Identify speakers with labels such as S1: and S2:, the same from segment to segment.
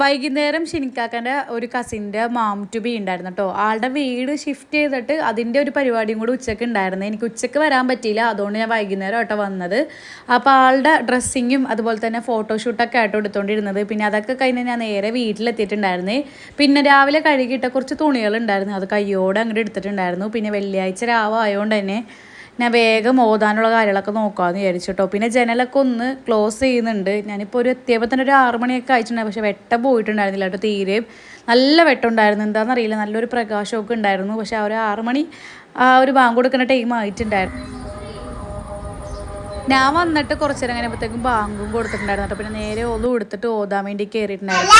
S1: വൈകുന്നേരം ഷിനിക്കാക്കൻ്റെ ഒരു കസിൻ്റെ മാം to B ഉണ്ടായിരുന്നു കേട്ടോ. ആളുടെ വീട് ഷിഫ്റ്റ് ചെയ്തിട്ട് അതിൻ്റെ ഒരു പരിപാടിയും കൂടി ഉച്ചയ്ക്ക് ഉണ്ടായിരുന്നു. എനിക്ക് ഉച്ചയ്ക്ക് വരാൻ പറ്റിയില്ല, അതുകൊണ്ട് ഞാൻ വൈകുന്നേരം ആട്ടോ വന്നത്. അപ്പോൾ ആളുടെ ഡ്രസ്സിങ്ങും അതുപോലെ തന്നെ ഫോട്ടോഷൂട്ടൊക്കെ ആയിട്ടോ എടുത്തുകൊണ്ടിരുന്നത്. പിന്നെ അതൊക്കെ കഴിഞ്ഞ് ഞാൻ നേരെ വീട്ടിലെത്തിയിട്ടുണ്ടായിരുന്നേ. പിന്നെ രാവിലെ കഴുകിയിട്ട കുറച്ച് തുണികളുണ്ടായിരുന്നു, അത് കയ്യോടെ അങ്ങോട്ട് എടുത്തിട്ടുണ്ടായിരുന്നു. പിന്നെ വെള്ളിയാഴ്ച രാവായതുകൊണ്ട് തന്നെ ഞാൻ വേഗം ഓതാനുള്ള കാര്യങ്ങളൊക്കെ നോക്കാമെന്ന് വിചാരിച്ചിട്ടോ. പിന്നെ ജനലൊക്കെ ഒന്ന് ക്ലോസ് ചെയ്യുന്നുണ്ട്. ഞാനിപ്പോൾ ഒരു എത്തിയപ്പോൾ തന്നെ ഒരു 6 മണിയൊക്കെ ആയിട്ടുണ്ടായിരുന്നു. പക്ഷേ വെട്ടം പോയിട്ടുണ്ടായിരുന്നില്ല കേട്ടോ, തീരെയും നല്ല വെട്ടം ഉണ്ടായിരുന്നു. എന്താണെന്നറിയില്ല, നല്ലൊരു പ്രകാശമൊക്കെ ഉണ്ടായിരുന്നു. പക്ഷേ ആ ഒരു 6 മണി ആ ഒരു ബാങ്ക് കൊടുക്കുന്ന ടൈം ആയിട്ടുണ്ടായിരുന്നു. ഞാൻ വന്നിട്ട് കുറച്ച് നേരം കഴിഞ്ഞപ്പോഴത്തേക്കും ബാങ്കും കൊടുത്തിട്ടുണ്ടായിരുന്നു കേട്ടോ. പിന്നെ നേരെ ഒന്നും എടുത്തിട്ട് ഓതാൻ വേണ്ടി കയറിയിട്ടുണ്ടായിരുന്നു.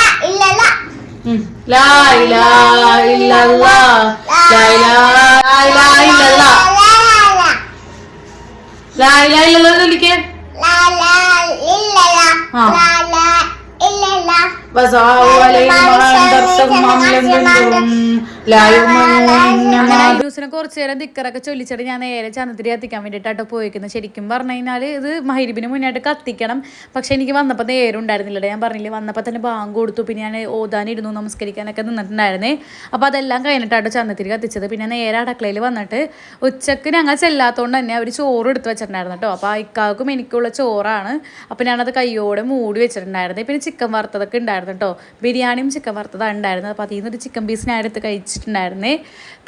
S1: ൂസിനെ കുറച്ച് നേരം ദിക്കറൊക്കെ ചൊല്ലിച്ചിട്ട് ഞാൻ നേരെ ചന്ദനത്തിരി കത്തിക്കാൻ വേണ്ടിയിട്ടാട്ടോ പോയിരിക്കുന്നത്. ശരിക്കും പറഞ്ഞു കഴിഞ്ഞാൽ ഇത് മഗ്‌രിബിന് മുന്നായിട്ട് കത്തിക്കണം. പക്ഷെ എനിക്ക് വന്നപ്പോൾ നേരം ഉണ്ടായിരുന്നില്ല. ഞാൻ പറഞ്ഞില്ലേ, വന്നപ്പോൾ തന്നെ ബാങ്ക് കൊടുത്തു. പിന്നെ ഞാൻ ഓതാനിരുന്നു, നമസ്കരിക്കാനൊക്കെ നിന്നിട്ടുണ്ടായിരുന്നേ. അപ്പോൾ അതെല്ലാം കഴിഞ്ഞിട്ടാട്ടോ ചന്ദനത്തിരി കത്തിച്ചത്. പിന്നെ നേരെ അടുക്കളയിൽ വന്നിട്ട് ഉച്ചക്ക് ഞങ്ങൾ ചെല്ലാത്തതുകൊണ്ട് തന്നെ അവർ ചോറ് എടുത്ത് വെച്ചിട്ടുണ്ടായിരുന്നു കേട്ടോ. അപ്പോൾ ഇക്കാക്കും എനിക്കുള്ള ചോറാണ്. അപ്പോൾ ഞാനത് കയ്യോടെ മൂടി വെച്ചിട്ടുണ്ടായിരുന്നു. പിന്നെ ചിക്കൻ വറുത്തതൊക്കെ ഉണ്ടായിരുന്നു കേട്ടോ. ബിരിയാണിയും ചിക്കൻ വറുത്തതാണ് ഉണ്ടായിരുന്നത്. അപ്പോൾ അതിൽ നിന്നൊരു ചിക്കൻ പീസ് ഞാൻ എടുത്ത് കഴിച്ചിട്ടുണ്ടായിരുന്നേ.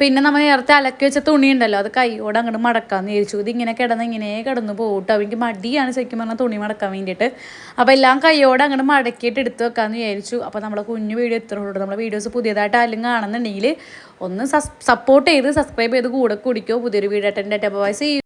S1: പിന്നെ നമ്മൾ നേരത്തെ അലക്കി വെച്ച തുണി ഉണ്ടല്ലോ, അത് കൈയോടെ അങ്ങോട്ട് മടക്കാമെന്ന് വിചാരിച്ചു. ഇത് ഇങ്ങനെ കിടന്ന് പോകട്ടോ. എനിക്ക് മടിയാണ് ശരിക്കും പറഞ്ഞാൽ തുണി മടക്കാൻ വേണ്ടിയിട്ട്. അപ്പോൾ എല്ലാം കൈയോടെ അങ്ങോട്ട് മടക്കിയിട്ട് എടുത്ത് വെക്കാമെന്ന് വിചാരിച്ചു. അപ്പോൾ നമ്മളെ കുഞ്ഞു വീഡിയോ എത്ര ഉള്ളൂ. നമ്മുടെ വീഡിയോസ് പുതിയതായിട്ട് ആരും കാണുന്നുണ്ടെങ്കിൽ ഒന്ന് സപ്പോർട്ട് ചെയ്ത് സബ്സ്ക്രൈബ് ചെയ്ത് കൂടെ കുടിക്കോ. പുതിയൊരു വീഡിയോ അറ്റൻഡ് ആയിട്ട്. അപ്പോൾ